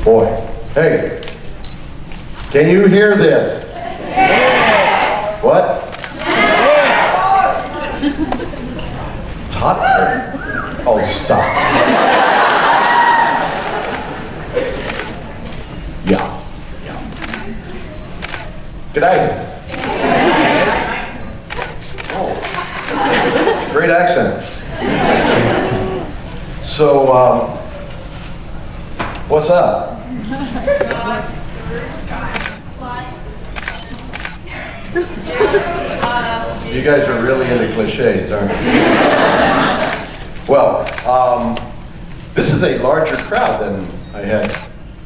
Boy, hey, can you hear this? Yes. What? Yes. It's hot here. Oh, stop. Yeah. G'day. Oh, great accent. So, what's up? You guys are really into cliches, aren't you? Well, this is a larger crowd than I had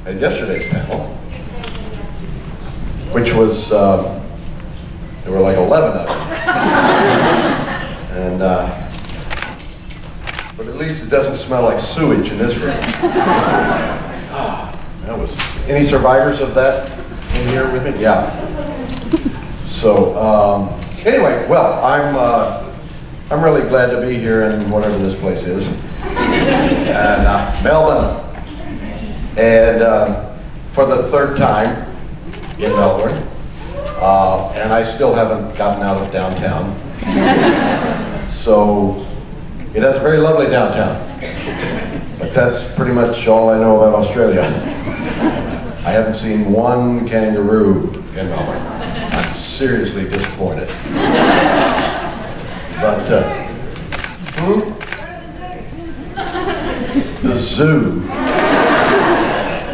at yesterday's panel, which was, there were like 11 of them. And, but at least it doesn't smell like sewage in this room. That was, any survivors of that in here with me? Yeah. So, anyway, well, I'm really glad to be here in whatever this place is, and Melbourne, and for the third time in Melbourne, and I still haven't gotten out of downtown. So it has a very lovely downtown, but that's pretty much all I know about Australia. I haven't seen one kangaroo in Melbourne. I'm seriously disappointed. But, the zoo.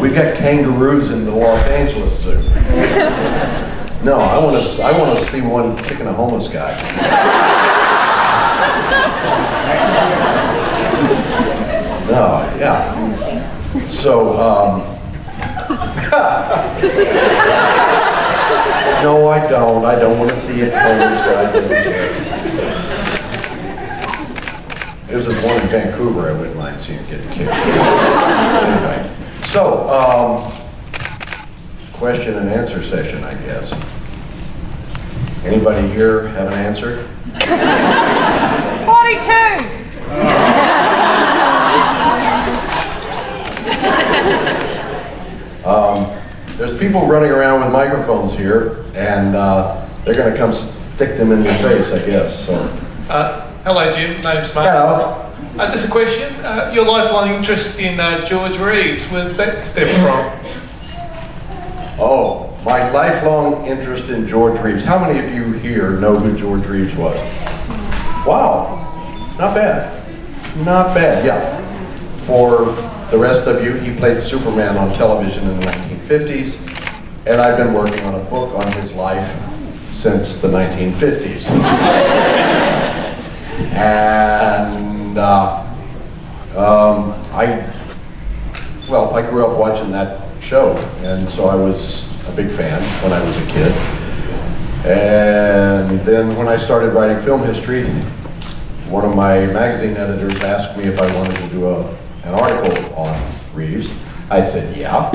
We've got kangaroos in the Los Angeles Zoo. No, I want to see one kicking a homeless guy. No, yeah. So, no, I don't. I don't want to see a homeless guy. There's this one in Vancouver I wouldn't mind seeing get kicked. Anyway, so, question and answer session, I guess. Anybody here have an answer? 42. There's people running around with microphones here, and they're going to come stick them in your face, I guess. So. Hello, Jim. Name's Mark. Hello. Just a question. Your lifelong interest in George Reeves, where's that stem from? Oh, my lifelong interest in George Reeves. How many of you here know who George Reeves was? Wow, not bad. Not bad, yeah. For the rest of you, he played Superman on television in the 1950s, and I've been working on a book on his life since the 1950s. And I grew up watching that show, and so I was a big fan when I was a kid. And then when I started writing film history, one of my magazine editors asked me if I wanted to do an article on Reeves. I said, yeah.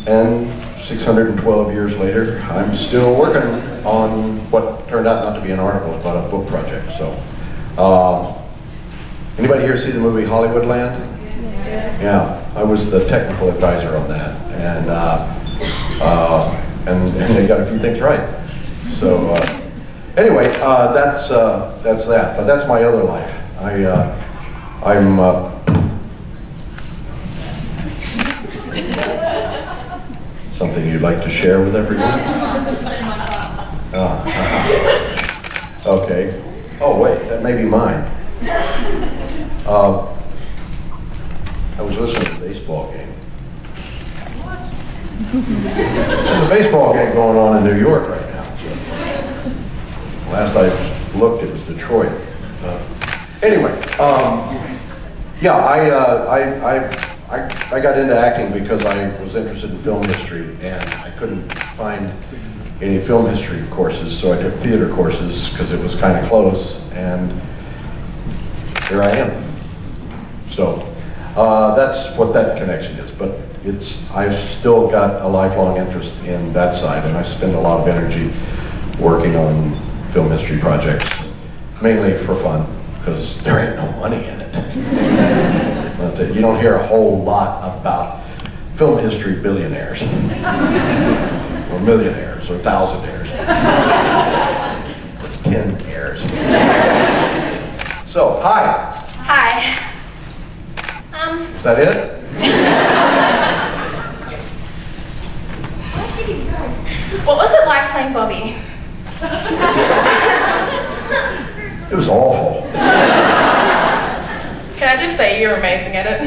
And 612 years later, I'm still working on what turned out not to be an article, but a book project. So, anybody here see the movie Hollywoodland? Yes. Yeah, I was the technical advisor on that, and they got a few things right. So, anyway, that's that. But that's my other life. I'm. Something you'd like to share with everyone? Okay. Oh wait, that may be mine. I was listening to a baseball game. There's a baseball game going on in New York right now. So. Last I looked, it was Detroit. Anyway, yeah, I got into acting because I was interested in film history, and I couldn't find any film history courses, so I took theater courses because it was kind of close, and here I am. So that's what that connection is, but I've still got a lifelong interest in that side, and I spend a lot of energy working on film history projects, mainly for fun, because there ain't no money in it. You don't hear a whole lot about film history billionaires, or millionaires, or thousandaires, or 10 heirs. So, hi. Hi. Is that it? What was it like playing Bobby? It was awful. Can I just say you're amazing at it?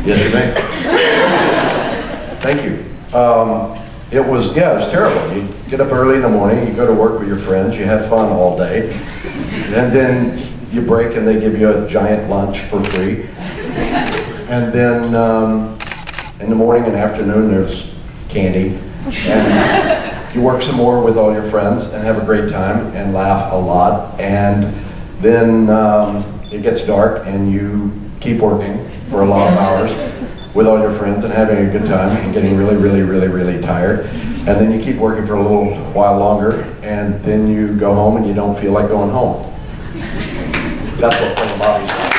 Yes, you may. Thank you. It was terrible. You get up early in the morning, you go to work with your friends, you have fun all day, and then you break and they give you a giant lunch for free. And then in the morning and afternoon there's candy. And you work some more with all your friends and have a great time and laugh a lot. And then it gets dark and you keep working for a lot of hours with all your friends and having a good time and getting really, really, really, really tired. And then you keep working for a little while longer and then you go home and you don't feel like going home. That's what playing Bobby's like.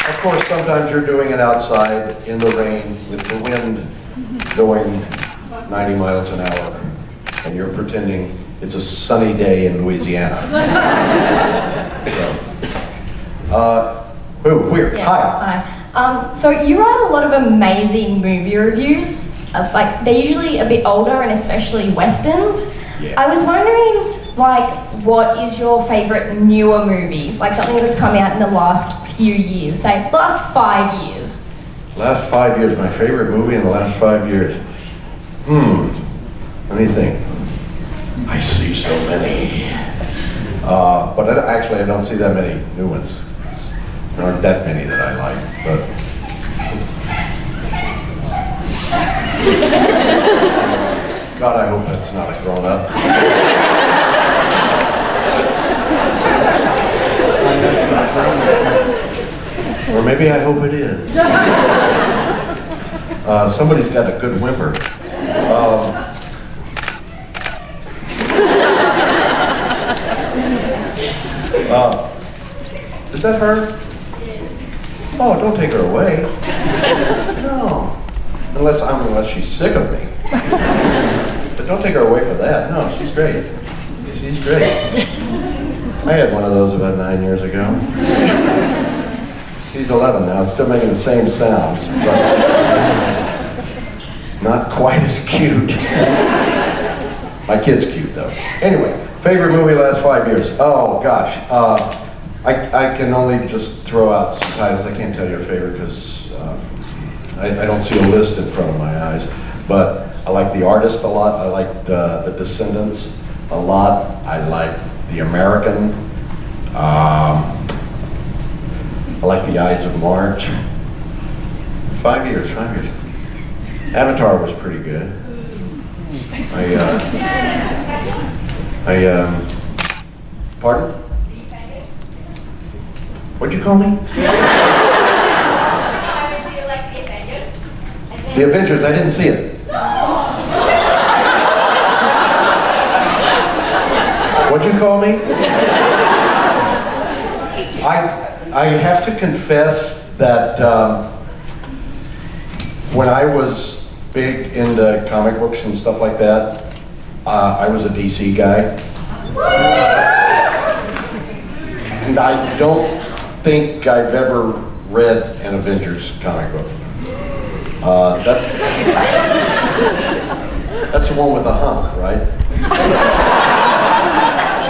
Of course, sometimes you're doing it outside in the rain with the wind going 90 miles an hour and you're pretending it's a sunny day in Louisiana. Weird. Yeah, Hi. hi. So you write a lot of amazing movie reviews. Like they're usually a bit older and especially westerns. Yeah. I was wondering, like, what is your favorite newer movie? Like something that's come out in the last few years, say the last 5 years. Last 5 years, my favorite movie in the last 5 years. Let me think. I see so many. But actually I don't see that many new ones. There aren't that many that I like, but. God, I hope that's not a grown-up. Or maybe I hope it is. Somebody's got a good whimper. Is that her? Oh, don't take her away. No. Unless she's sick of me. But don't take her away for that. No, she's great. She's great. I had one of those about 9 years ago. She's 11 now, still making the same sounds, but not quite as cute. My kid's cute though. Anyway, favorite movie last 5 years. Oh gosh, I can only just throw out some titles. I can't tell you a favorite because I don't see a list in front of my eyes. But I like The Artist a lot. I like The Descendants a lot. I like The American. I like The Ides of March. 5 years. Avatar was pretty good. Pardon? What'd you call me? Do you like the Avengers? The Avengers, I didn't see it. What'd you call me? I have to confess that when I was big into comic books and stuff like that, I was a DC guy. And I don't think I've ever read an Avengers comic book. That's the one with the hunk, right?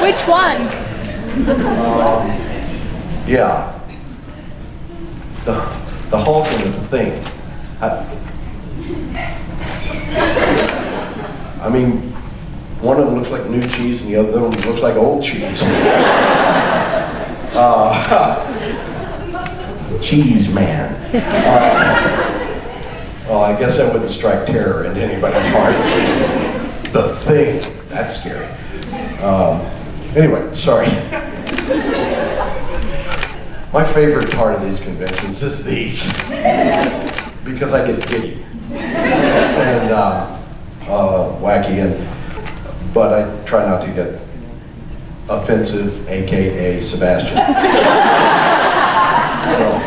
Which one? Yeah. The Hulk and the Thing. I mean, one of them looks like new cheese and the other one looks like old cheese. Cheese man. Well, I guess that wouldn't strike terror into anybody's heart. The Thing. That's scary. Anyway, sorry. My favorite part of these conventions is these. Because I get giddy. And wacky, but I try not to get offensive, AKA Sebastian. So,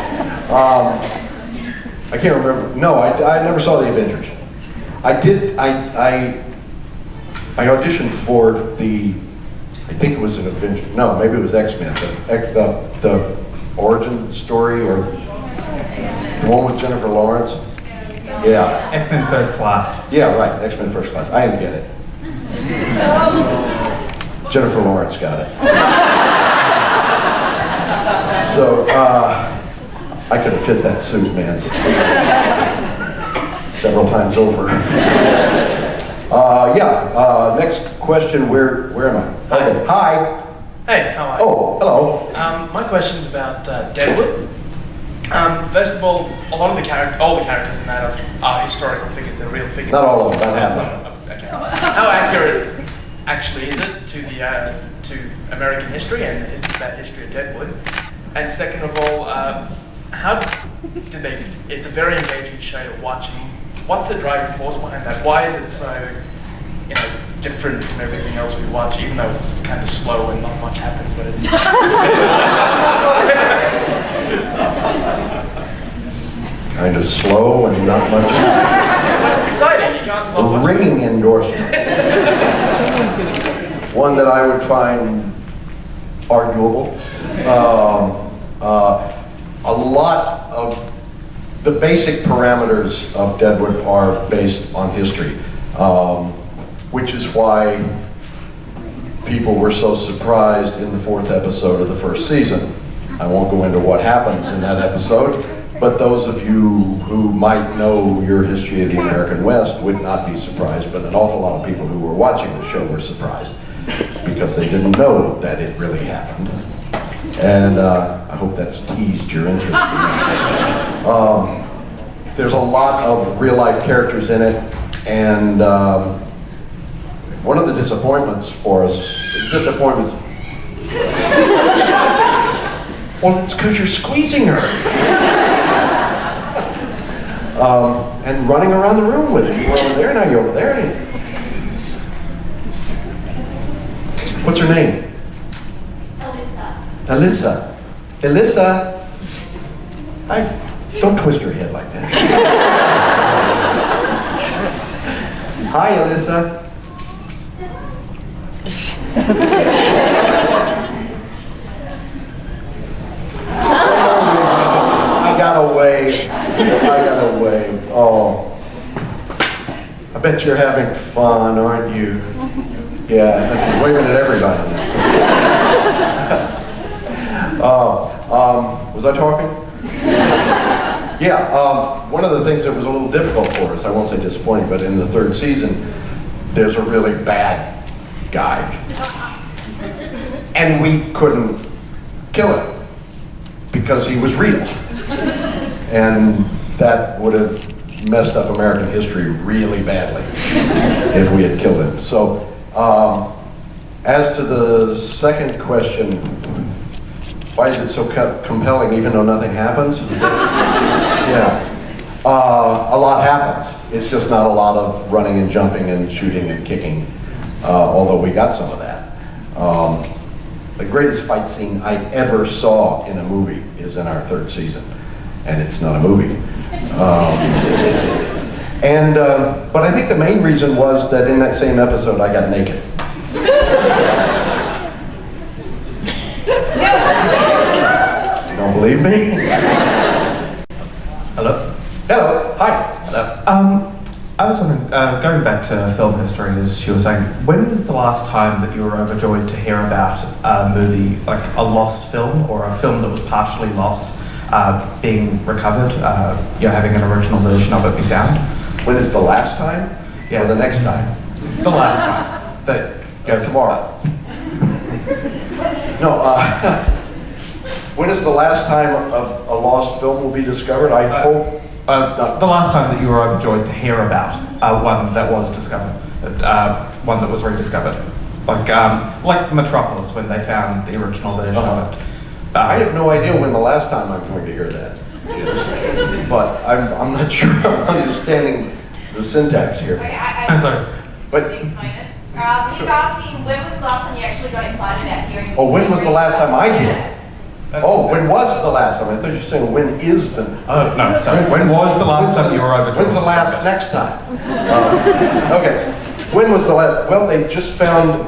I can't remember. No, I never saw the Avengers. I did. I auditioned for the. I think it was an Avenger. No, maybe it was X-Men. The origin story, or the one with Jennifer Lawrence. Yeah. X-Men First Class. Yeah, right. X-Men First Class. I didn't get it. Jennifer Lawrence got it. So I could have fit that suit, man. Several times over. Next question. Where am I? Okay. Hi. Hey, how are you? Oh, hello. My question's about Deadwood. First of all, all the characters in that are historical figures. They're real figures. Not all of them, about half of them. Okay. How accurate actually is it to the to American history and that history of Deadwood? And second of all, how did they? It's a very engaging show to watch. What's the driving force behind that? Why is it so, different from everything else we watch? Even though it's kind of slow and not much happens, but it's. Kind of slow and not much. But it's exciting. You can't stop A watching. ringing endorsement. One that I would find arguable. A lot of the basic parameters of Deadwood are based on history, which is why people were so surprised in the 4th episode of the 1st season. I won't go into what happens in that episode, but those of you who might know your history of the American West would not be surprised, but an awful lot of people who were watching the show were surprised because they didn't know that it really happened. And I hope that's teased your interest in it. There's a lot of real-life characters in it, and one of the disappointments for us, well, it's because you're squeezing her. And running around the room with her. You were over there, now you're over there. What's her name? Alyssa. Alyssa. Don't twist her head like that. Hi, Alyssa. I got away. Oh. I bet you're having fun, aren't you? Yeah, she's waving at everybody. Was I talking? Yeah, one of the things that was a little difficult for us, I won't say disappointing, but in the 3rd season, there's a really bad guy. And we couldn't kill him because he was real. And that would have messed up American history really badly if we had killed him. So, as to the second question, why is it so compelling even though nothing happens? Yeah. A lot happens. It's just not a lot of running and jumping and shooting and kicking, although we got some of that. The greatest fight scene I ever saw in a movie is in our 3rd season, and it's not a movie. But I think the main reason was that in that same episode I got naked. Don't believe me? Hello? Hello, hi. Hello. I was wondering, going back to film history, as she was saying, when was the last time that you were overjoyed to hear about a movie, like a lost film or a film that was partially lost, being recovered, having an original version of it be found? When is the last time? Yeah. Or the next time? The last time. Tomorrow. No, when is the last time a lost film will be discovered? I hope... the last time that you were overjoyed to hear about one that was discovered, one that was rediscovered. Like Metropolis, when they found the original version of it. I have no idea when the last time I'm going to hear that is, but I'm not sure I'm understanding the syntax here. I'm sorry. But Can you explain it? He's asking, when was the last time you actually got excited about hearing? Oh, when was the last time I did? Oh, when was the last time? I thought you were saying, when is the... Oh, no, sorry. When was the last time you were overjoyed? When's the last next time? Okay. When was the last... Well, they just found...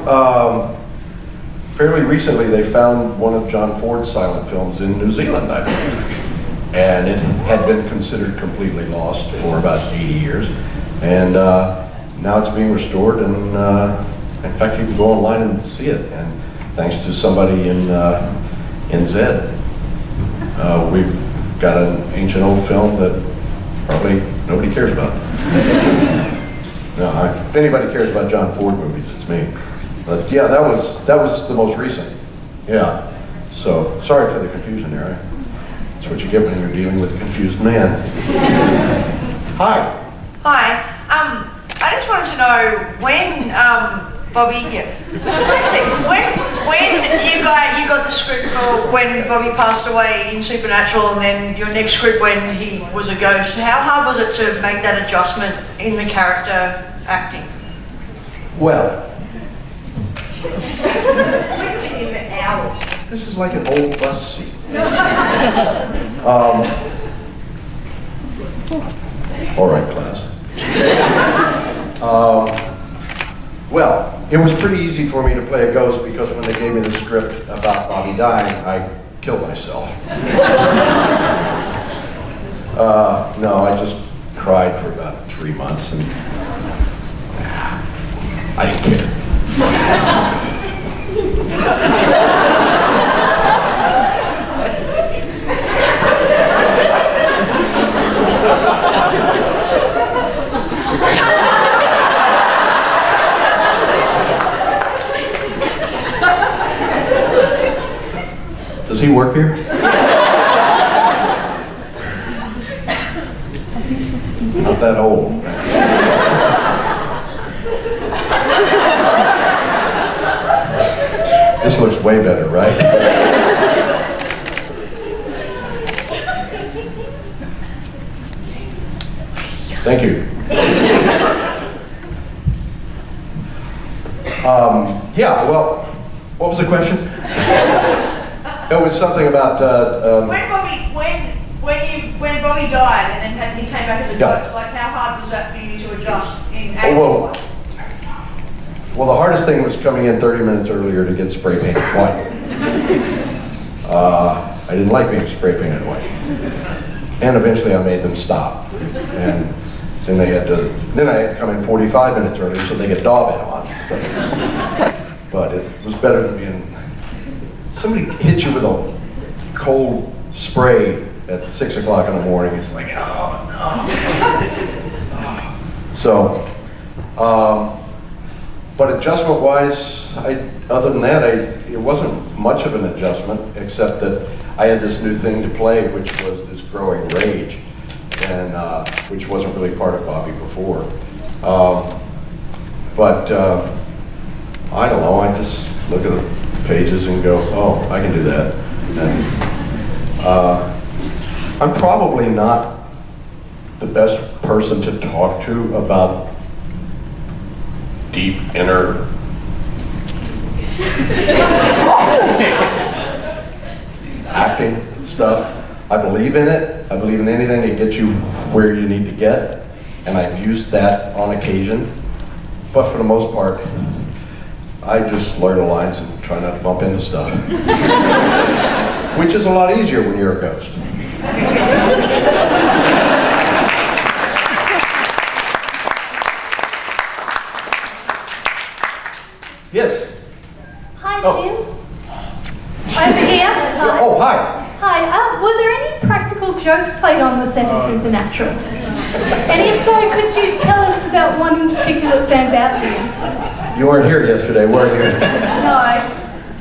fairly recently, they found one of John Ford's silent films in New Zealand, I believe. And it had been considered completely lost for about 80 years. And now it's being restored, and in fact, you can go online and see it. And thanks to somebody in Zed, we've got an ancient old film that probably nobody cares about. No, if anybody cares about John Ford movies, it's me. But yeah, that was the most recent. Yeah. So sorry for the confusion there. That's what you get when you're dealing with a confused man. Hi. Hi. I just wanted to know when Bobby. Yeah. Actually, when you got the script for when Bobby passed away in Supernatural, and then your next script when he was a ghost. How hard was it to make that adjustment in the character acting? Well. This is like an old bus seat. All right, class. Well, it was pretty easy for me to play a ghost because when they gave me the script about Bobby dying, I killed myself. No, I just cried for about 3 months and I didn't care. Does he work here? Not that old. This looks way better, right? Thank you. Yeah, well, what was the question? It was something about... When Bobby died and then he came back as a ghost, like how hard was that for you to adjust in acting? Well, the hardest thing was coming in 30 minutes earlier to get spray painted white. I didn't like being spray painted white. And eventually I made them stop. And then I had to come in 45 minutes earlier so they could daub it on. But it was better than being... Somebody hits you with a cold spray at 6 o'clock in the morning. It's like, oh no. So, but adjustment-wise, other than that, it wasn't much of an adjustment, except that I had this new thing to play, which was this growing rage, and which wasn't really part of Bobby before. But I don't know. I just look at the pages and go, oh, I can do that. And, I'm probably not the best person to talk to about deep inner acting stuff. I believe in it. I believe in anything that gets you where you need to get, and I've used that on occasion. But for the most part, I just learn the lines and try not to bump into stuff. Which is a lot easier when you're a ghost. Yes? Hi, Oh. Jim. Over here. Hi. Oh, hi. Hi. Were there any practical jokes played on the set of Supernatural? And if so, could you tell us about one in particular that stands out to you? You weren't here yesterday, were you?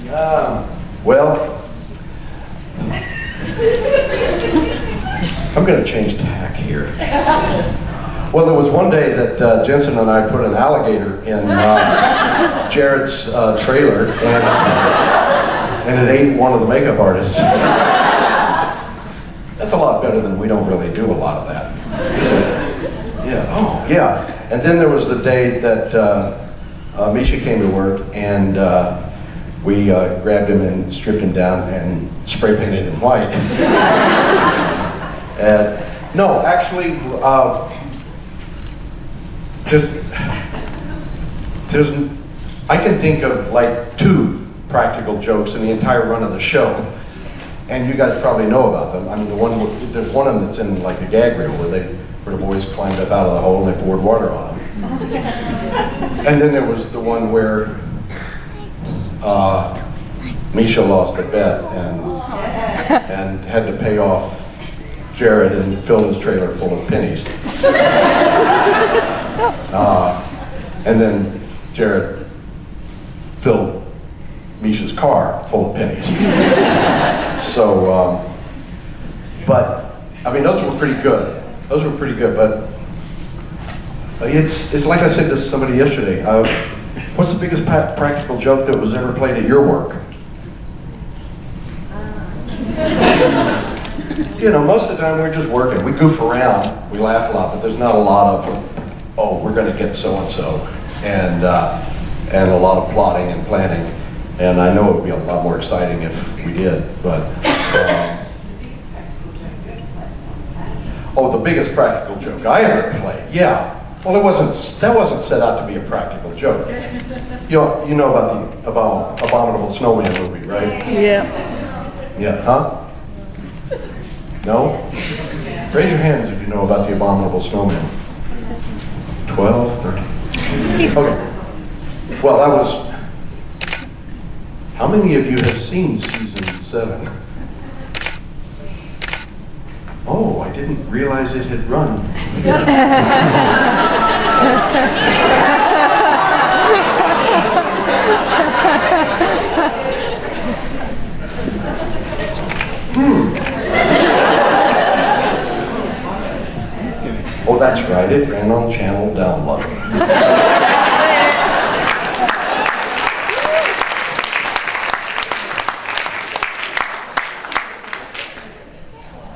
No. Well, I'm going to change tack here. Well, there was one day that Jensen and I put an alligator in Jared's trailer, and it ate one of the makeup artists. That's a lot better than we don't really do a lot of that. Is it? Yeah. Oh, yeah. And then there was the day that Misha came to work, and we grabbed him and stripped him down and spray painted him white. No, actually, I can think of like 2 practical jokes in the entire run of the show, and you guys probably know about them. I mean, there's one of them that's in like a gag reel where the boys climbed up out of the hole and they poured water on them. And then there was the one where Misha lost a bet and had to pay off Jared and fill his trailer full of pennies. And then Jared filled Misha's car full of pennies. So, but, I mean, those were pretty good. Those were pretty good, but it's like I said to somebody yesterday, what's the biggest practical joke that was ever played at your work? You know, most of the time we're just working. We goof around, we laugh a lot, but there's not a lot of, oh, we're going to get so-and-so, and a lot of plotting and planning. And I know it would be a lot more exciting if we did, but... oh, the biggest practical joke I ever played, yeah. Well, that wasn't set out to be a practical joke. You know about the Abominable Snowman movie, right? Yeah. Yeah, huh? No? Raise your hands if you know about the Abominable Snowman. 12, 13. Okay. Well, that was... How many of you have seen season 7? Oh, I didn't realize it had run. Oh, that's right, it ran on channel download.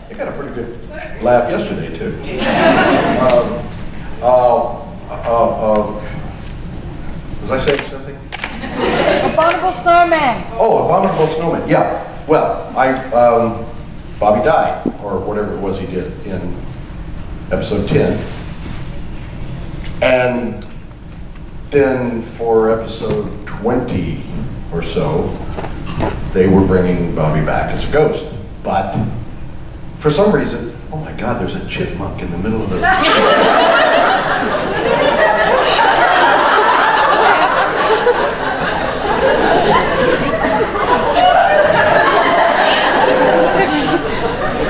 I got a pretty good laugh yesterday, too. Was I saying something? Abominable Snowman. Oh, Abominable Snowman, yeah. Well, Bobby died, or whatever it was he did in episode 10. And then for episode 20 or so, they were bringing Bobby back as a ghost. But for some reason, oh my God, there's a chipmunk in the middle of the...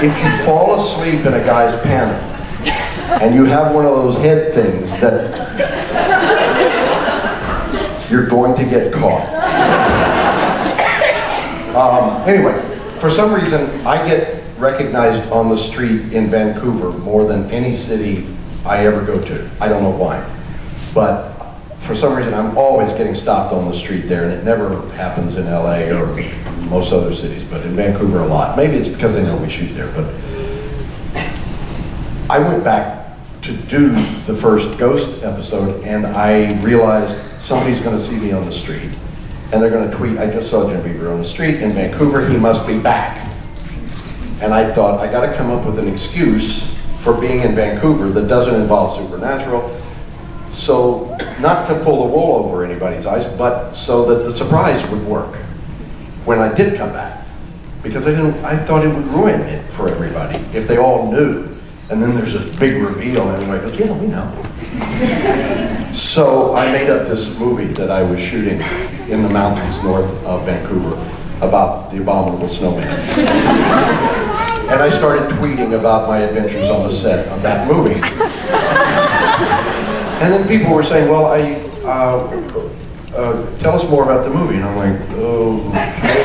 If you fall asleep in a guy's panel, and you have one of those head things that you're going to get caught. Anyway, for some reason, I get recognized on the street in Vancouver more than any city I ever go to. I don't know why. But for some reason, I'm always getting stopped on the street there, and it never happens in LA or most other cities, but in Vancouver a lot. Maybe it's because they know we shoot there, but I went back to do the first Ghost episode, and I realized somebody's going to see me on the street, and they're going to tweet, I just saw Jim Beaver on the street in Vancouver, he must be back. And I thought, I got to come up with an excuse for being in Vancouver that doesn't involve supernatural, so not to pull the wool over anybody's eyes, but so that the surprise would work when I did come back. Because I thought it would ruin it for everybody if they all knew. And then there's this big reveal, and everybody goes, yeah, we know. So I made up this movie that I was shooting in the mountains north of Vancouver about the Abominable Snowman. And I started tweeting about my adventures on the set of that movie. And then people were saying, well, tell us more about the movie. And I'm like, oh, okay.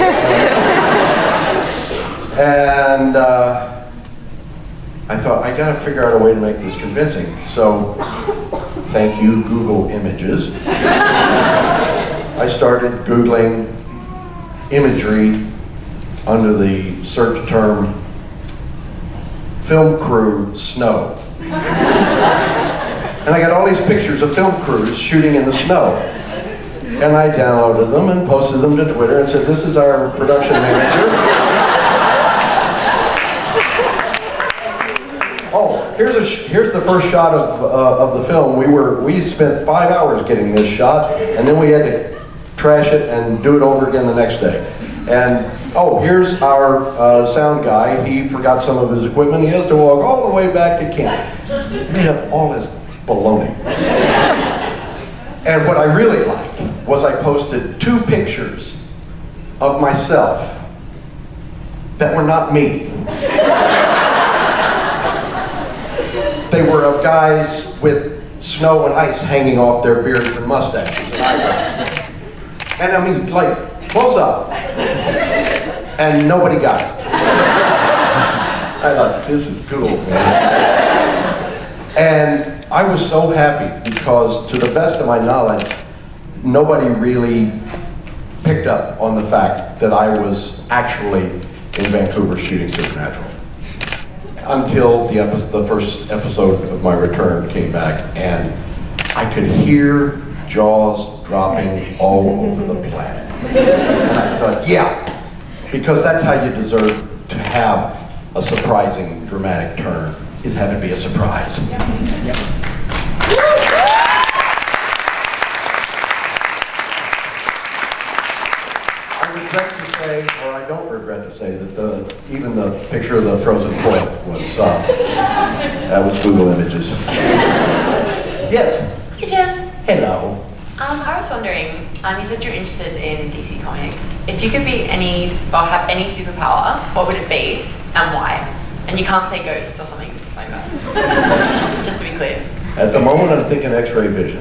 And I thought, I gotta figure out a way to make this convincing. So, thank you, Google Images. I started Googling imagery under the search term film crew snow. And I got all these pictures of film crews shooting in the snow. And I downloaded them and posted them to Twitter and said, "This is our production manager." Oh, here's the first shot of the film. We spent 5 hours getting this shot, and then we had to trash it and do it over again the next day. And oh, here's our sound guy. He forgot some of his equipment. He has to walk all the way back to camp. He had all this baloney. And what I really liked was I posted 2 pictures of myself that were not me. They were of guys with snow and ice hanging off their beards and mustaches and eyebrows. And I mean, like, close up. And nobody got it. I thought, this is cool, man. And I was so happy because, to the best of my knowledge, nobody really picked up on the fact that I was actually in Vancouver shooting Supernatural. Until the first episode of my return came back, and I could hear jaws dropping all over the planet. And I thought, yeah, because that's how you deserve to have a surprising, dramatic turn, is have it be a surprise. I regret to say, or I don't regret to say, that even the picture of the frozen quail was, that was Google Images. Yes? Hey Jim. Hello. I was wondering, you said you're interested in DC Comics. If you could be or have any superpower, what would it be and why? And you can't say ghost or something like that. Just to be clear. At the moment, I'm thinking X-ray vision.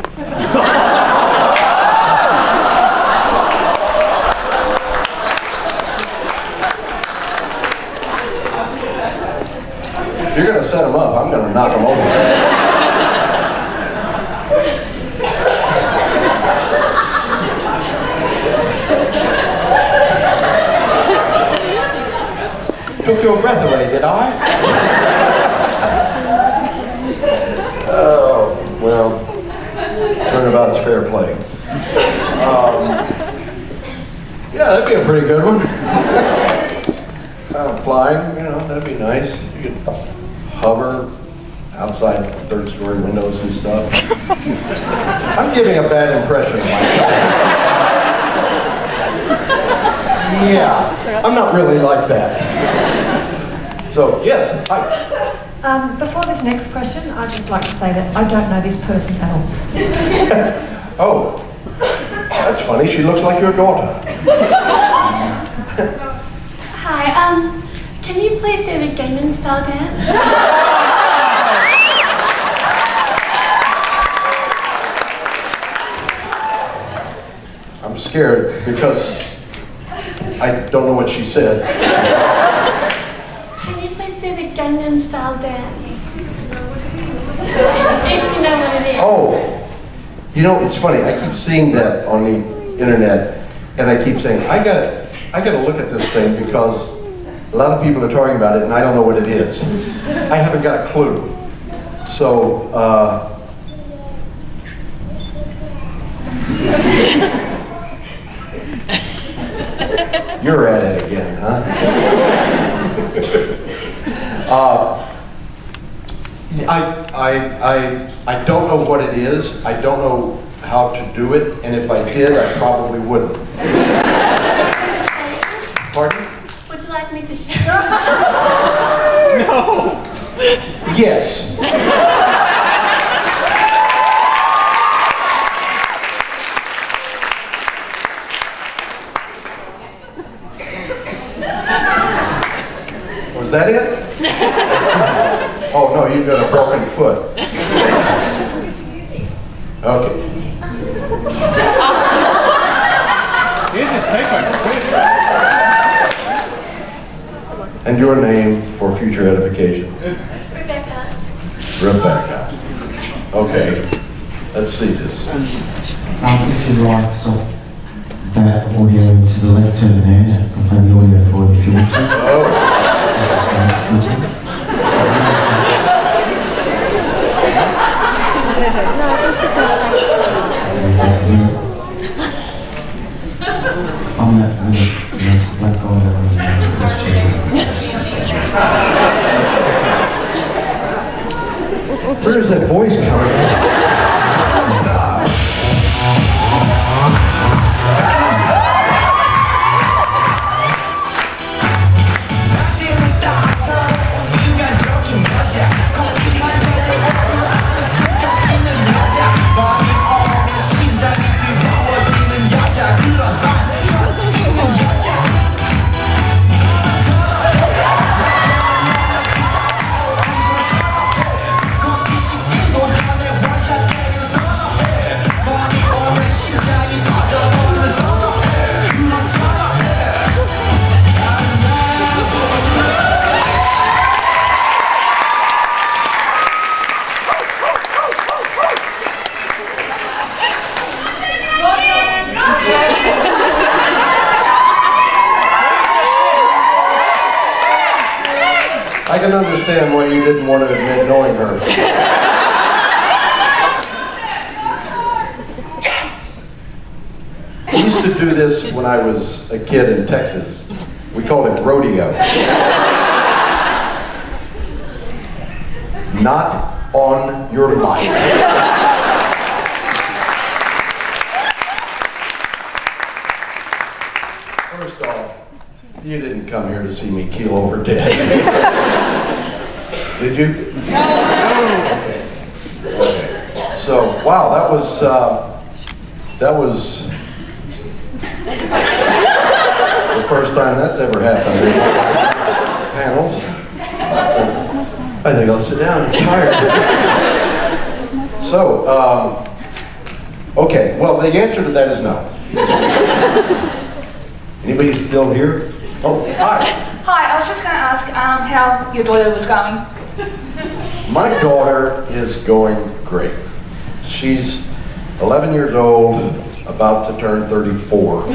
If you're going to set them up, I'm going to knock them over. Took your breath away, did I? Oh, well, turnabout's fair play. Yeah, that'd be a pretty good one. Flying, that'd be nice. You could hover outside 3rd-story windows and stuff. I'm giving a bad impression of myself. Yeah, I'm not really like that. So, yes, hi. Before this next question, I'd just like to say that I don't know this person at all. Oh, that's funny. She looks like your daughter. Hi, can you please do the Gangnam Style dance? I'm scared because I don't know what she said. Can you please do the Gangnam Style dance? If you know what it is. Oh, it's funny. I keep seeing that on the internet, and I keep saying, I gotta look at this thing because a lot of people are talking about it, and I don't know what it is. I haven't got a clue. So, you're at it again, huh? I don't know what it is. I don't know how to do it, and if I did, I probably wouldn't. Pardon? Would you like me to show? No. Yes. Was that it? Oh no, you've got a broken foot. Okay. And your name for future edification? Rebecca. Rebecca. Okay. Let's see this. If you like that audio to the left over there, I can play the audio for you if you want to. Oh. I can understand why you didn't want to admit knowing her. We used to do this when I was a kid in Texas. We called it rodeo. Not on your life. First off, you didn't come here to see me keel over dead. Did you? No. Okay. So, wow, that was the first time that's ever happened in panels. I think I'll sit down. I'm tired. So, okay. Well, the answer to that is no. Anybody still here? Oh, hi. Hi, I was just going to ask how your daughter was going. My daughter is going great. She's 11 years old, about to turn 34.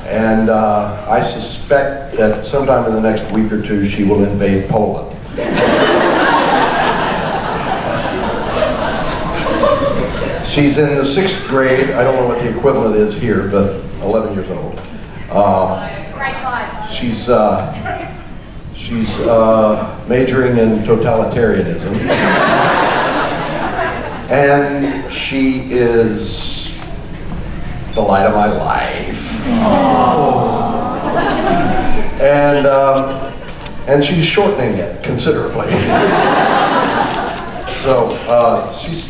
And I suspect that sometime in the next week or two, she will invade Poland. She's in the 6th grade. I don't know what the equivalent is here, but 11 years old. She's majoring in totalitarianism. And she is the light of my life. And she's shortening it considerably. So she's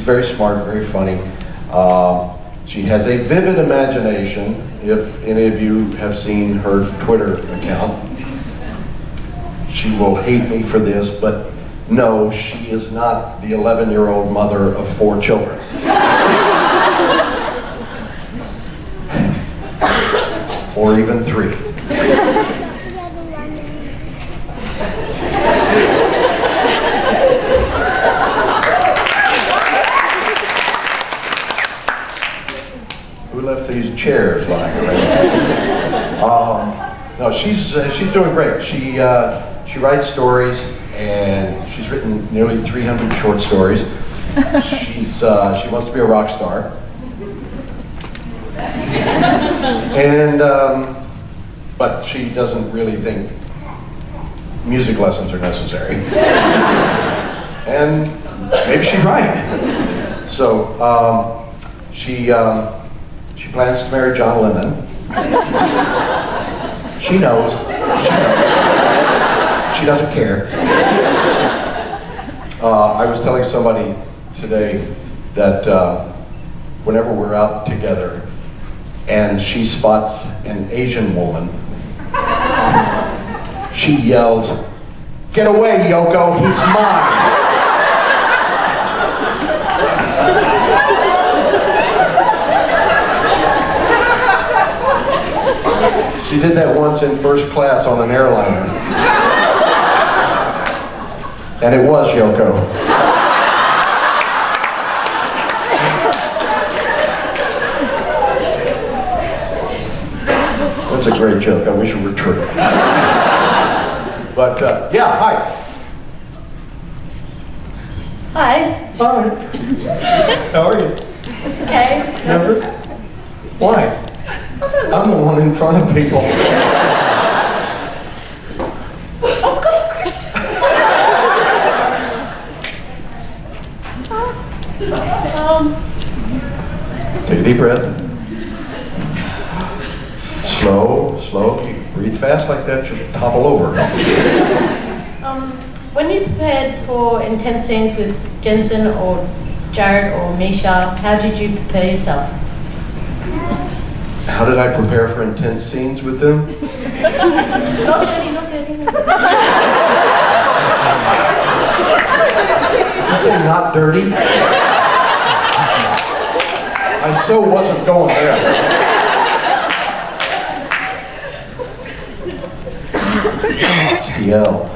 very smart, very funny. She has a vivid imagination. If any of you have seen her Twitter account, she will hate me for this, but no, she is not the 11-year-old mother of 4 children. Or even 3. Who left these chairs lying around? No, she's doing great. She writes stories, and she's written nearly 300 short stories. She wants to be a rock star. And, but she doesn't really think music lessons are necessary. And maybe she's right. So, she plans to marry John Lennon. She knows. She doesn't care. I was telling somebody today that whenever we're out together and she spots an Asian woman, she yells, "Get away, Yoko, he's mine!" She did that once in first class on an airliner. And it was Yoko. That's a great joke. I wish it were true. But, yeah, hi. Hi. Hi. How are you? Okay. Nervous? Why? I'm the one in front of people. Oh, God, Christian. Take a deep breath. Slow. You breathe fast like that, you'll topple over. When you prepared for intense scenes with Jensen or Jared or Misha, how did you prepare yourself? How did I prepare for intense scenes with them? Not dirty. Did you say not dirty? I so wasn't going there. It's DL.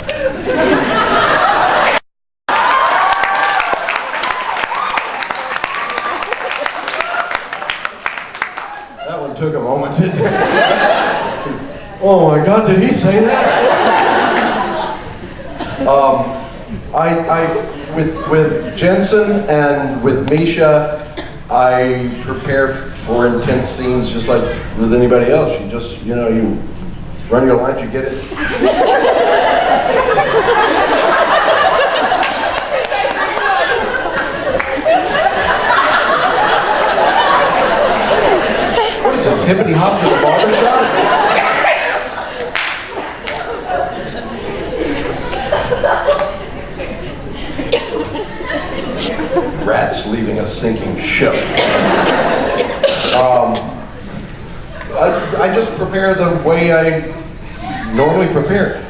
That one took a moment, didn't it? Oh my God, did he say that? With Jensen and with Misha, I prepare for intense scenes just like with anybody else. You just, you run your lines, you get it. What is this, hippity hop to the barbershop? Rats leaving a sinking ship. I just prepare the way I normally prepare.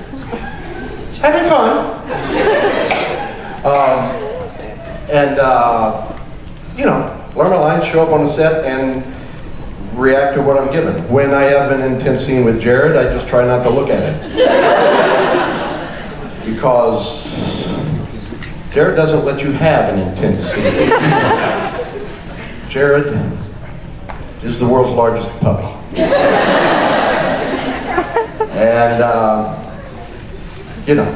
Having fun. Learn my lines, show up on the set, and react to what I'm given. When I have an intense scene with Jared, I just try not to look at it. Because Jared doesn't let you have an intense scene. Jared is the world's largest puppy. And,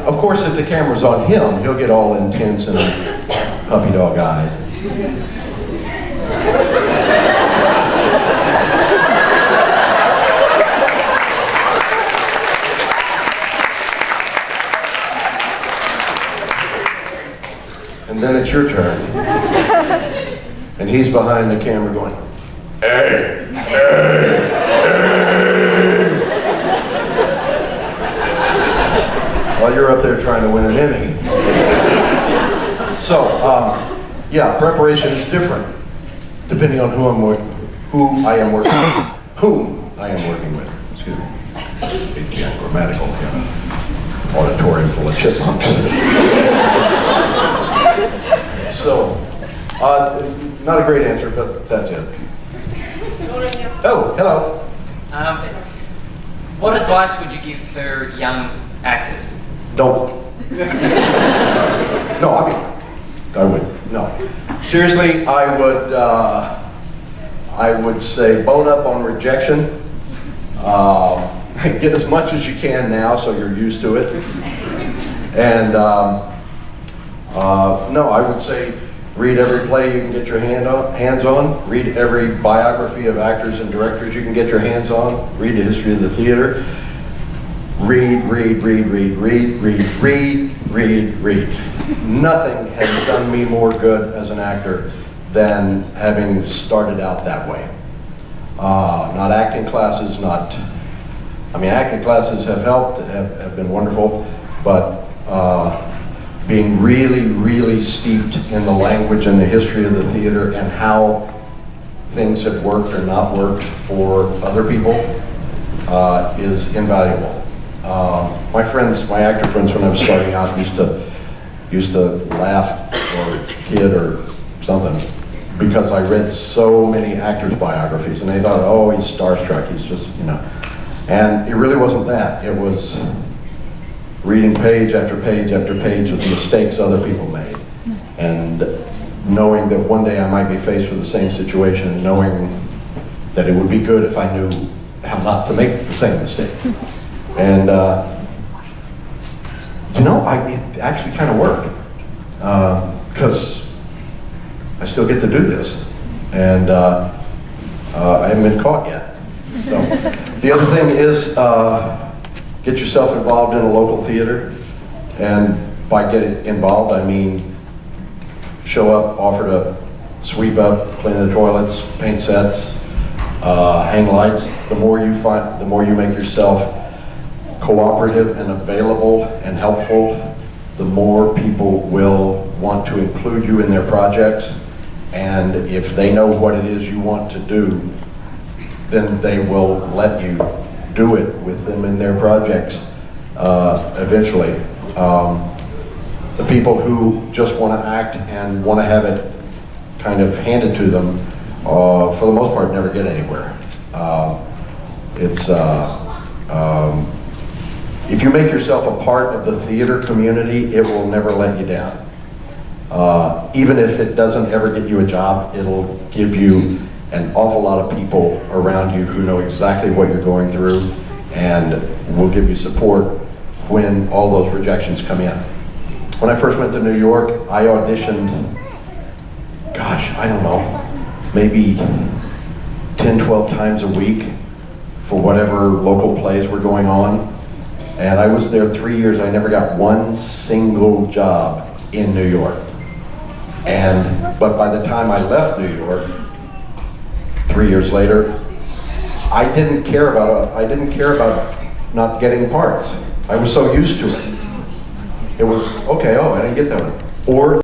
of course, if the camera's on him, he'll get all intense and puppy dog eyed. And then it's your turn. And he's behind the camera going, hey, hey, hey. While you're up there trying to win an Emmy. So, preparation is different depending on whom I am working with. Excuse me. Big grammatical auditorium full of chipmunks. So, not a great answer, but that's it. Oh, hello. What advice would you give for young actors? Don't. No, I would. No. Seriously, I would say bone up on rejection. Get as much as you can now so you're used to it. And no, I would say read every play you can get your hands on. Read every biography of actors and directors you can get your hands on. Read the history of the theater. Read. Nothing has done me more good as an actor than having started out that way. Not acting classes, acting classes have helped, have been wonderful, but being really steeped in the language and the history of the theater and how things have worked or not worked for other people is invaluable. My actor friends, when I was starting out, used to laugh or kid or something because I read so many actors' biographies, and they thought, oh, he's starstruck, he's just, And it really wasn't that. It was reading page after page after page of the mistakes other people made, and knowing that one day I might be faced with the same situation, knowing that it would be good if I knew how not to make the same mistake. And it actually kind of worked, because I still get to do this, and I haven't been caught yet. So, the other thing is get yourself involved in a local theater, and by getting involved, I mean show up, offer to sweep up, clean the toilets, paint sets, hang lights. The more you make yourself cooperative and available and helpful, the more people will want to include you in their projects. And if they know what it is you want to do, then they will let you do it with them in their projects eventually. The people who just want to act and want to have it kind of handed to them, for the most part, never get anywhere. If you make yourself a part of the theater community, it will never let you down. Even if it doesn't ever get you a job, it'll give you an awful lot of people around you who know exactly what you're going through and will give you support when all those rejections come in. when I first went to New York, I auditioned, gosh, I don't know, maybe 10, 12 times a week for whatever local plays were going on. And I was there 3 years. I never got one single job in New York. But by the time I left New York, 3 years later, I didn't care about not getting parts. I was so used to it. It was, okay, oh, I didn't get that one. Or